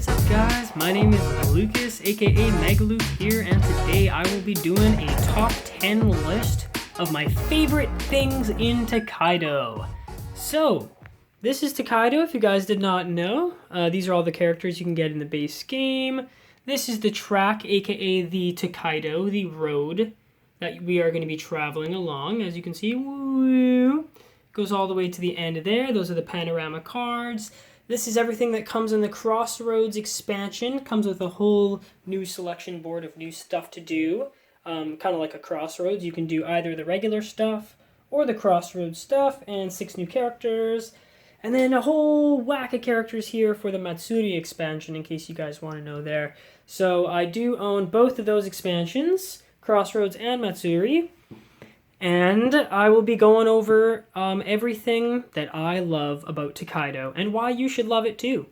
What's up guys, my name is Lucas aka MagaLuke here, and today I will be doing a top 10 list of my favorite things in Tokaido. So, this is Tokaido if you guys did not know. These are all the characters you can get in the base game. This is the track aka the Tokaido, the road that we are going to be traveling along. As you can see, woo, goes all the way to the end there. Those are the panorama cards. This is everything that comes in the Crossroads expansion. Comes with a whole new selection board of new stuff to do. Kind of like a Crossroads. You can do either the regular stuff or the Crossroads stuff, and 6 new characters. And then a whole whack of characters here for the Matsuri expansion, in case you guys want to know there. So I do own both of those expansions, Crossroads and Matsuri. And I will be going over everything that I love about Tokaido and why you should love it too.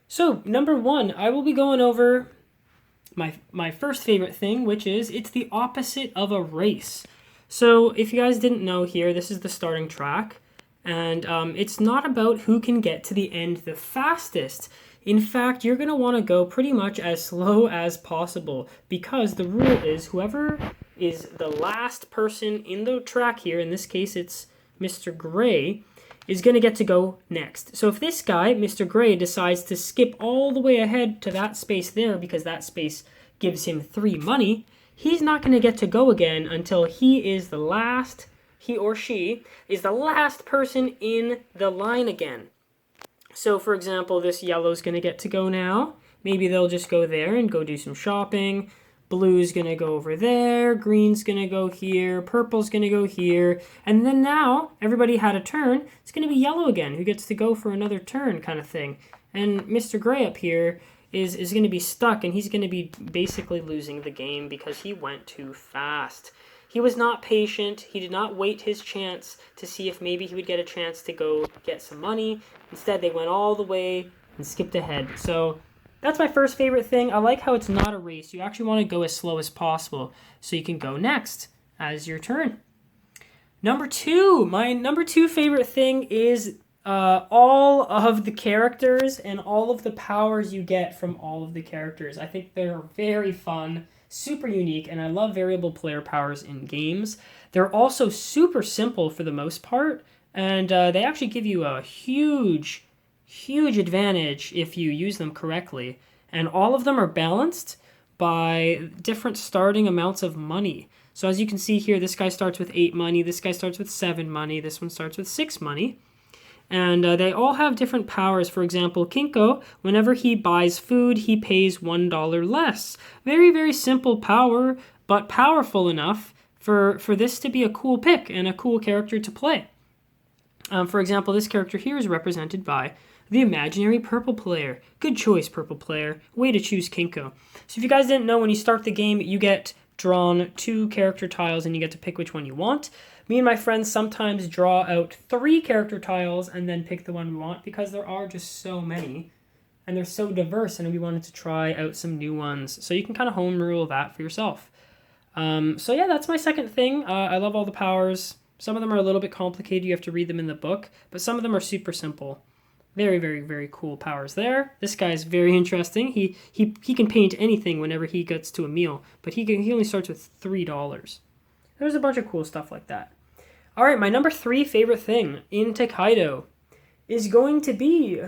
So, number 1, I will be going over my first favorite thing, which is it's the opposite of a race. So, if you guys didn't know here, this is the starting track. And it's not about who can get to the end the fastest. In fact, you're going to want to go pretty much as slow as possible, because the rule is whoever is the last person in the track here, in this case it's Mr. Gray, is going to get to go next. So if this guy, Mr. Gray, decides to skip all the way ahead to that space there because that space gives him 3 money, he's not going to get to go again until he or she is the last person in the line again. So, for example, this yellow's going to get to go now. Maybe they'll just go there and go do some shopping. Blue's going to go over there. Green's going to go here. Purple's going to go here. And then now, everybody had a turn. It's going to be yellow again, who gets to go for another turn kind of thing. And Mr. Gray up here is going to be stuck, and he's going to be basically losing the game because he went too fast. He was not patient. He did not wait his chance to see if maybe he would get a chance to go get some money. Instead, they went all the way and skipped ahead. So that's my first favorite thing. I like how it's not a race. You actually want to go as slow as possible so you can go next as your turn. Number 2, my number 2 favorite thing is all of the characters and all of the powers you get from all of the characters. I think they're very fun, super unique, and I love variable player powers in games. They're also super simple for the most part, and they actually give you a huge advantage if you use them correctly. And all of them are balanced by different starting amounts of money. So as you can see here, this guy starts with 8 money, this guy starts with 7 money, this one starts with 6 money. And they all have different powers. For example, Kinko, whenever he buys food, he pays $1 less. Very, very simple power, but powerful enough for this to be a cool pick and a cool character to play. For example, this character here is represented by the imaginary purple player. Good choice, purple player. Way to choose Kinko. So if you guys didn't know, when you start the game, you get drawn 2 character tiles and you get to pick which one you want. Me and my friends sometimes draw out 3 character tiles and then pick the one we want because there are just so many and they're so diverse, and we wanted to try out some new ones. So you can kind of home rule that for yourself. So yeah, that's my second thing. I love all the powers. Some of them are a little bit complicated. You have to read them in the book, but some of them are super simple. Very, very, very cool powers there. This guy is very interesting. He can paint anything whenever he gets to a meal, but he only starts with $3. There's a bunch of cool stuff like that. All right, my number 3 favorite thing in Tokaido is going to be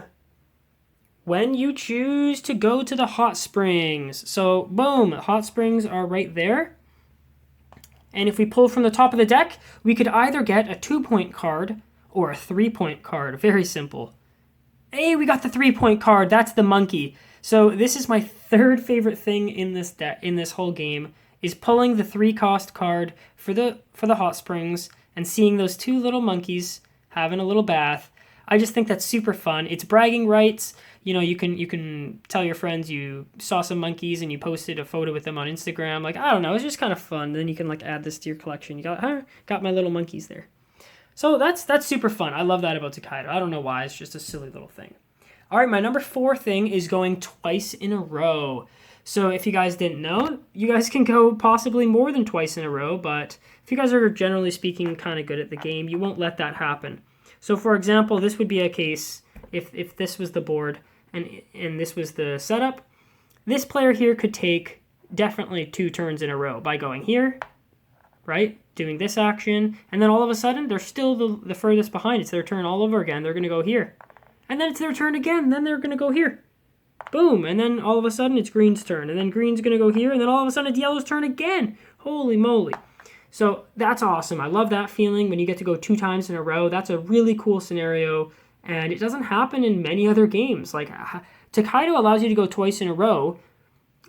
when you choose to go to the hot springs. So, boom, hot springs are right there. And if we pull from the top of the deck, we could either get a 2-point card or a 3-point card. Very simple. Hey, we got the 3-point card. That's the monkey. So this is my 3rd favorite thing in this in this whole game, is pulling the 3-cost card for the hot springs and seeing those 2 little monkeys having a little bath. I just think that's super fun. It's bragging rights. You know, you can tell your friends you saw some monkeys and you posted a photo with them on Instagram. Like, I don't know, it's just kind of fun. Then you can like add this to your collection. You got my little monkeys there. So that's super fun. I love that about Tokaido. I don't know why. It's just a silly little thing. All right, my number 4 thing is going twice in a row. So if you guys didn't know, you guys can go possibly more than twice in a row, but if you guys are generally speaking kind of good at the game, you won't let that happen. So for example, this would be a case if this was the board and this was the setup, this player here could take definitely 2 turns in a row by going here, right? Doing this action, and then all of a sudden, they're still the furthest behind. It's their turn all over again. They're going to go here. And then it's their turn again. Then they're going to go here. Boom. And then all of a sudden, it's green's turn. And then green's going to go here. And then all of a sudden, it's yellow's turn again. Holy moly. So that's awesome. I love that feeling when you get to go 2 times in a row. That's a really cool scenario. And it doesn't happen in many other games. Like, Tokaido allows you to go twice in a row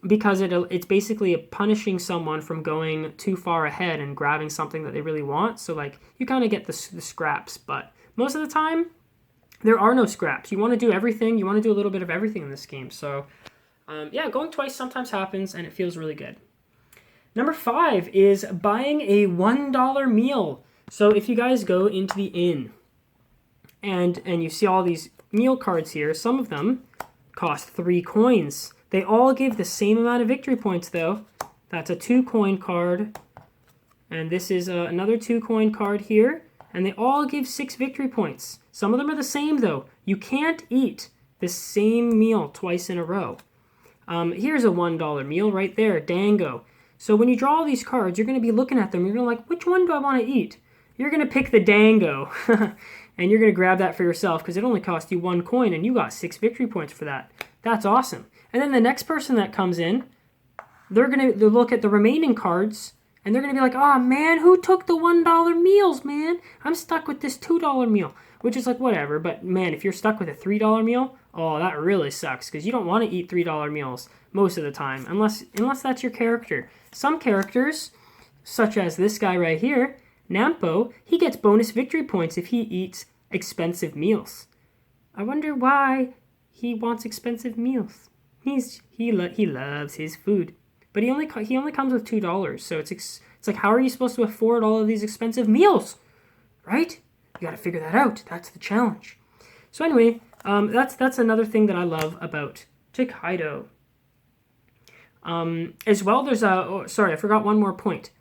because it's basically punishing someone from going too far ahead and grabbing something that they really want. So, like, you kind of get the scraps. But most of the time, there are no scraps. You want to do everything. You want to do a little bit of everything in this game. So, yeah, going twice sometimes happens, and it feels really good. Number 5 is buying a $1 meal. So if you guys go into the inn and you see all these meal cards here, some of them cost 3 coins. They all give the same amount of victory points, though. That's a 2-coin card. And this is another 2-coin card here. And they all give 6 victory points. Some of them are the same, though. You can't eat the same meal twice in a row. Here's a $1 meal right there, Dango. So when you draw all these cards, you're going to be looking at them. You're going to like, which one do I want to eat? You're going to pick the Dango. And you're going to grab that for yourself because it only cost you 1 coin and you got 6 victory points for that. That's awesome. And then the next person that comes in, they're going to look at the remaining cards and they're going to be like, oh man, who took the $1 meals, man? I'm stuck with this $2 meal, which is like whatever. But man, if you're stuck with a $3 meal, oh, that really sucks because you don't want to eat $3 meals most of the time unless that's your character. Some characters, such as this guy right here, Nampo, he gets bonus victory points if he eats expensive meals. I wonder why he wants expensive meals. He loves his food, but he only comes with $2. So it's like, how are you supposed to afford all of these expensive meals, right? You got to figure that out. That's the challenge. So anyway, that's another thing that I love about Tokaido. As well, there's I forgot one more point.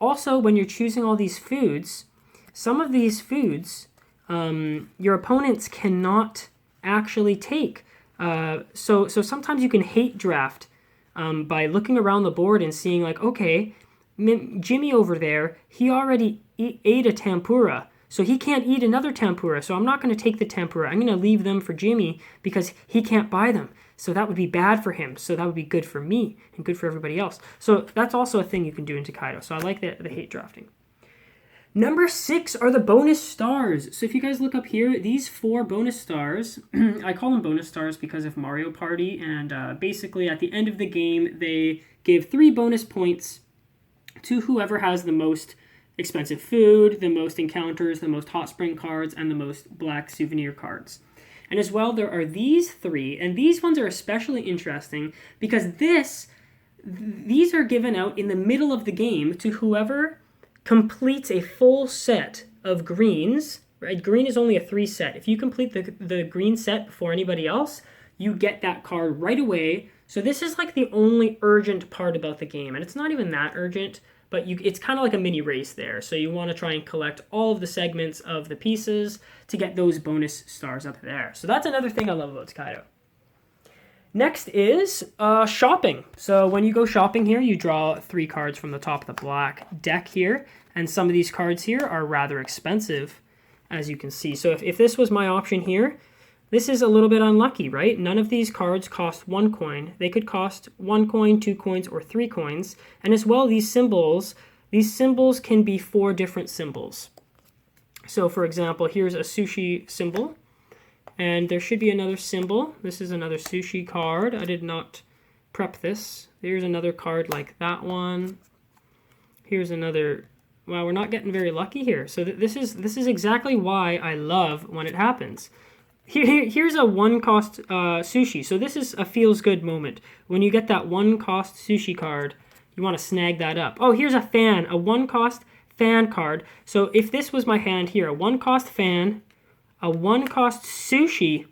Also, when you're choosing all these foods, some of these foods your opponents cannot actually take. So sometimes you can hate draft by looking around the board and seeing like, okay, Jimmy over there, he already ate a tempura, so he can't eat another tempura, so I'm not going to take the tempura. I'm going to leave them for Jimmy because he can't buy them. So that would be bad for him. So that would be good for me and good for everybody else. So that's also a thing you can do in Tokaido. So I like the hate drafting. Number 6 are the bonus stars. So if you guys look up here, these 4 bonus stars, I call them bonus stars because of Mario Party. And basically at the end of the game, they give 3 bonus points to whoever has the most expensive food, the most encounters, the most hot spring cards, and the most black souvenir cards. And as well, there are these 3, and these ones are especially interesting because these are given out in the middle of the game to whoever completes a full set of greens, right? Green is only a 3 set. If you complete the green set before anybody else, you get that card right away. So this is like the only urgent part about the game, and it's not even that urgent, but it's kind of like a mini race there. So you want to try and collect all of the segments of the pieces to get those bonus stars up there. So that's another thing I love about Tokaido. Next is shopping. So when you go shopping here, you draw 3 cards from the top of the black deck here. And some of these cards here are rather expensive, as you can see. So if this was my option here, this is a little bit unlucky, right? None of these cards cost 1 coin. They could cost 1 coin, 2 coins, or 3 coins. And as well, these symbols can be 4 different symbols. So for example, here's a sushi symbol. And there should be another symbol. This is another sushi card. I did not prep this. Here's another card like that one. Here's another. Well, we're not getting very lucky here. So this is exactly why I love when it happens. Here's a 1 cost sushi. So this is a feels good moment. When you get that 1 cost sushi card, you want to snag that up. Oh, here's a 1 cost fan card. So if this was my hand here, a 1 cost fan, a 1 cost sushi,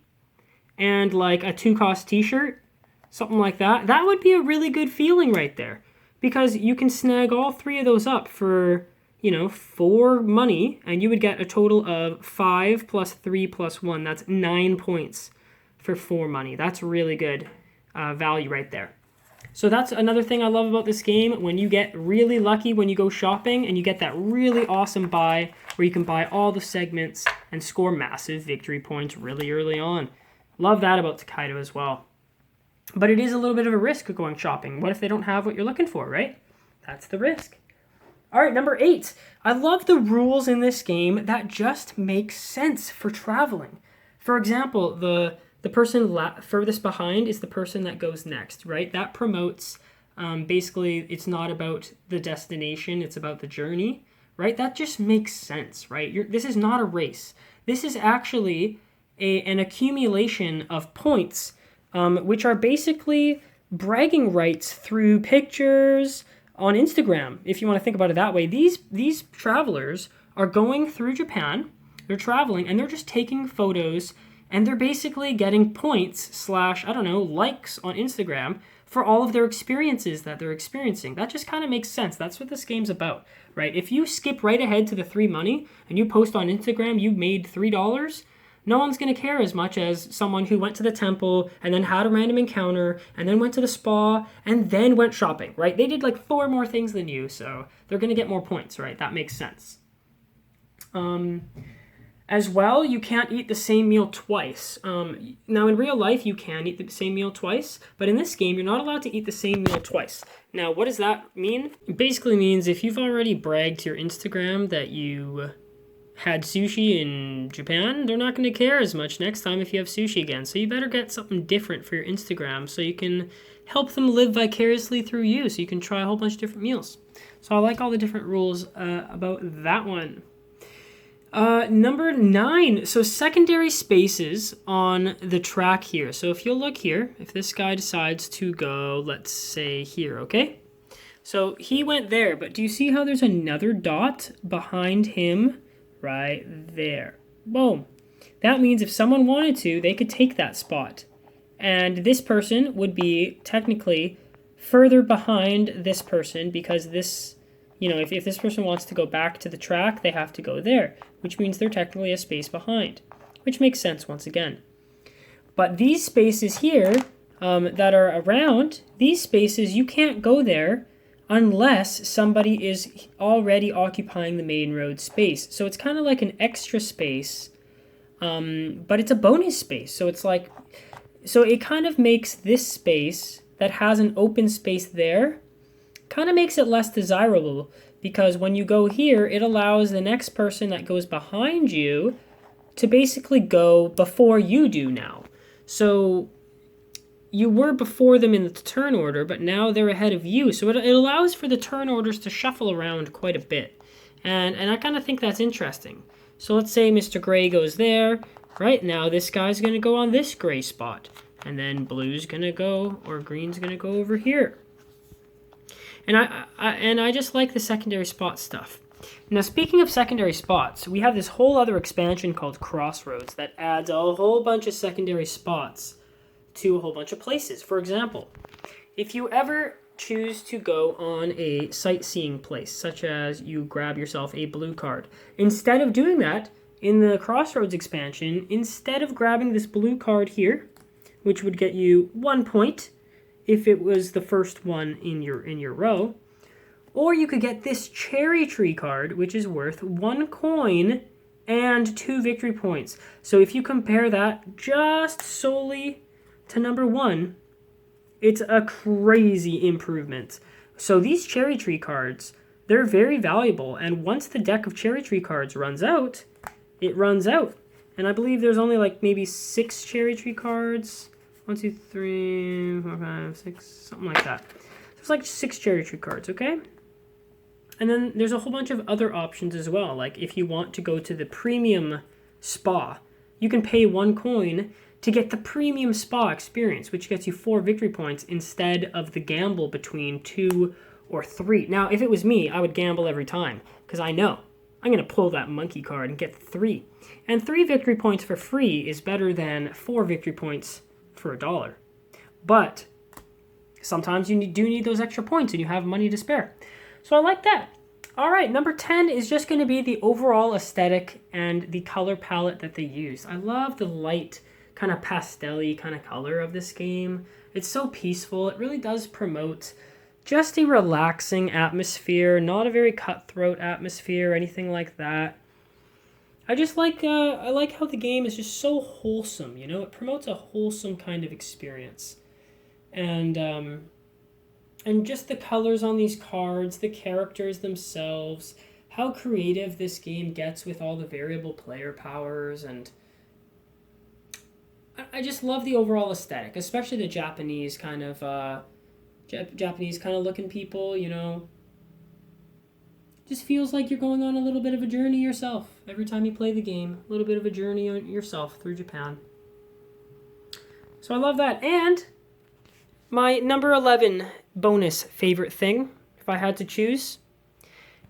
and like a 2 cost t-shirt, something like that, that would be a really good feeling right there. Because you can snag all 3 of those up for, 4 money, and you would get a total of 5 plus 3 plus 1. That's 9 points for 4 money. That's really good value right there. So that's another thing I love about this game. When you get really lucky when you go shopping and you get that really awesome buy where you can buy all the segments and score massive victory points really early on. Love that about Tokaido as well. But it is a little bit of a risk of going shopping. What if they don't have what you're looking for, right? That's the risk. All right, number 8. I love the rules in this game that just make sense for traveling. For example, the person furthest behind is the person that goes next, right? That promotes, basically, it's not about the destination, it's about the journey, right? That just makes sense, right? This is not a race. This is actually an accumulation of points, which are basically bragging rights through pictures on Instagram, if you want to think about it that way. These travelers are going through Japan, they're traveling, and they're just taking photos, and they're basically getting points / likes on Instagram for all of their experiences that they're experiencing. That just kind of makes sense. That's what this game's about, right? If you skip right ahead to the 3 money and you post on Instagram you made $3, no one's going to care as much as someone who went to the temple and then had a random encounter and then went to the spa and then went shopping, right? They did like 4 more things than you, so they're going to get more points, right? That makes sense. As well, you can't eat the same meal twice. Now, in real life, you can eat the same meal twice, but in this game, you're not allowed to eat the same meal twice. Now, what does that mean? It basically means if you've already bragged to your Instagram that you had sushi in Japan, they're not going to care as much next time if you have sushi again. So you better get something different for your Instagram so you can help them live vicariously through you, so you can try a whole bunch of different meals. So I like all the different rules about that one. Number 9, so secondary spaces on the track here. So if you'll look here, if this guy decides to go, let's say here, okay? So he went there, but do you see how there's another dot behind him right there? Boom. That means if someone wanted to, they could take that spot. And this person would be technically further behind this person because this, if this person wants to go back to the track, they have to go there, which means they're technically a space behind, which makes sense once again. But these spaces here that are around, these spaces, you can't go there unless somebody is already occupying the main road space. So it's kind of like an extra space, but it's a bonus space. So it kind of makes this space that has an open space there, kind of makes it less desirable, because when you go here, it allows the next person that goes behind you to basically go before you do now. So you were before them in the turn order, but now they're ahead of you. So it allows for the turn orders to shuffle around quite a bit. And I kind of think that's interesting. So let's say Mr. Gray goes there. Right now, this guy's going to go on this gray spot. And then blue's going to go, or green's going to go over here. And I just like the secondary spot stuff. Now, speaking of secondary spots, we have this whole other expansion called Crossroads that adds a whole bunch of secondary spots to a whole bunch of places. For example, if you ever choose to go on a sightseeing place, such as you grab yourself a blue card, instead of doing that in the Crossroads expansion, instead of grabbing this blue card here, which would get you 1 point if it was the first one in your row, or you could get this cherry tree card, which is worth 1 coin and 2 victory points. So if you compare that just solely to number 1, it's a crazy improvement. So these cherry tree cards, they're very valuable, and once the deck of cherry tree cards runs out, it runs out. And I believe there's only like maybe 6 cherry tree cards. 1, 2, 3, 4, 5, 6, something like that. There's like 6 cherry tree cards, okay? And then there's a whole bunch of other options as well. Like if you want to go to the premium spa, you can pay 1 coin to get the premium spa experience, which gets you 4 victory points instead of the gamble between 2 or 3. Now, if it was me, I would gamble every time because I know I'm going to pull that monkey card and get 3. And 3 victory points for free is better than 4 victory points for $1. But sometimes you do need those extra points and you have money to spare. So I like that. All right, number 10 is just going to be the overall aesthetic and the color palette that they use. I love the light kind of pastel-y kind of color of this game. It's so peaceful. It really does promote just a relaxing atmosphere, not a very cutthroat atmosphere or anything like that. I just like I like how the game is just so wholesome, you know? It promotes a wholesome kind of experience. And just the colors on these cards, the characters themselves, how creative this game gets with all the variable player powers, and I just love the overall aesthetic, especially the Japanese kind of looking people, you know. Just feels like you're going on a little bit of a journey yourself every time you play the game. A little bit of a journey yourself through Japan. So I love that. And my number 11 bonus favorite thing, if I had to choose,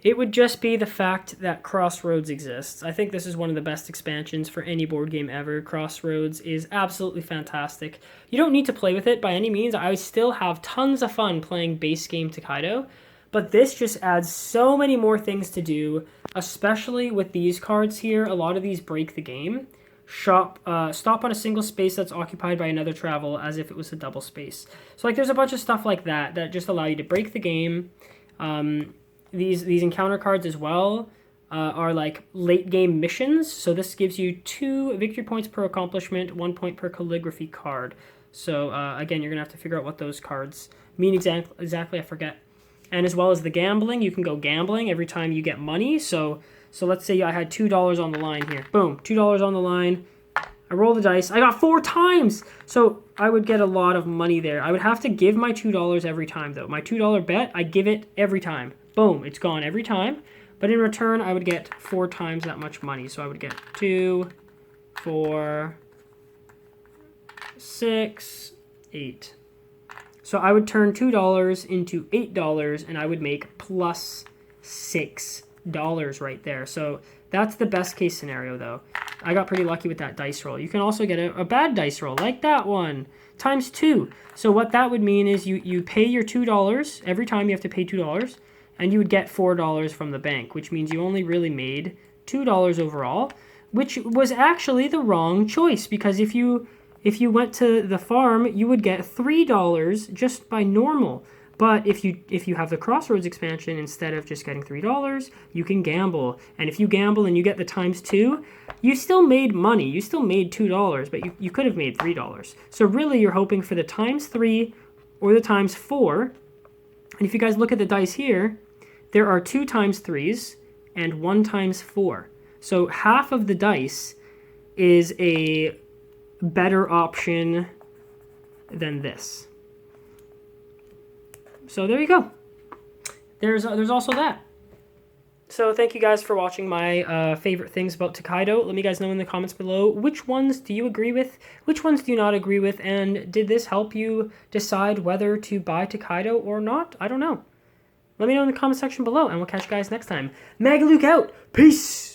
it would just be the fact that Crossroads exists. I think this is one of the best expansions for any board game ever. Crossroads is absolutely fantastic. You don't need to play with it by any means. I still have tons of fun playing base game Tokaido, but this just adds so many more things to do, especially with these cards here. A lot of these break the game. Stop on a single space that's occupied by another travel as if it was a double space. So like there's a bunch of stuff like that that just allow you to break the game. These encounter cards as well are like late game missions. So this gives you 2 victory points per accomplishment, 1 point per calligraphy card. So again, you're going to have to figure out what those cards mean exactly. I forget. And as well as the gambling, you can go gambling every time you get money. So let's say I had $2 on the line here. Boom, $2 on the line. I roll the dice. I got 4 times. So I would get a lot of money there. I would have to give my $2 every time, though. My $2 bet, I give it every time. Boom, it's gone every time. But in return, I would get 4 times that much money. So I would get 2, 4, 6, 8. So I would turn $2 into $8, and I would make plus $6 right there. So that's the best case scenario, though. I got pretty lucky with that dice roll. You can also get a bad dice roll, like that one, times 2. So what that would mean is you pay your $2. Every time you have to pay $2, and you would get $4 from the bank, which means you only really made $2 overall, which was actually the wrong choice, because if you went to the farm, you would get $3 just by normal. But if you have the Crossroads expansion, instead of just getting $3, you can gamble. And if you gamble and you get the times 2, you still made money. You still made $2, but you could have made $3. So really, you're hoping for the times 3 or the times 4. And if you guys look at the dice here, there are 2 times 3s and 1 times 4. So half of the dice is a better option than this. So there you go. There's also that. So thank you guys for watching my favorite things about Tokaido. Let me guys know in the comments below, which ones do you agree with? Which ones do you not agree with? And did this help you decide whether to buy Tokaido or not? I don't know. Let me know in the comment section below, and we'll catch you guys next time. MagaLuke out. Peace!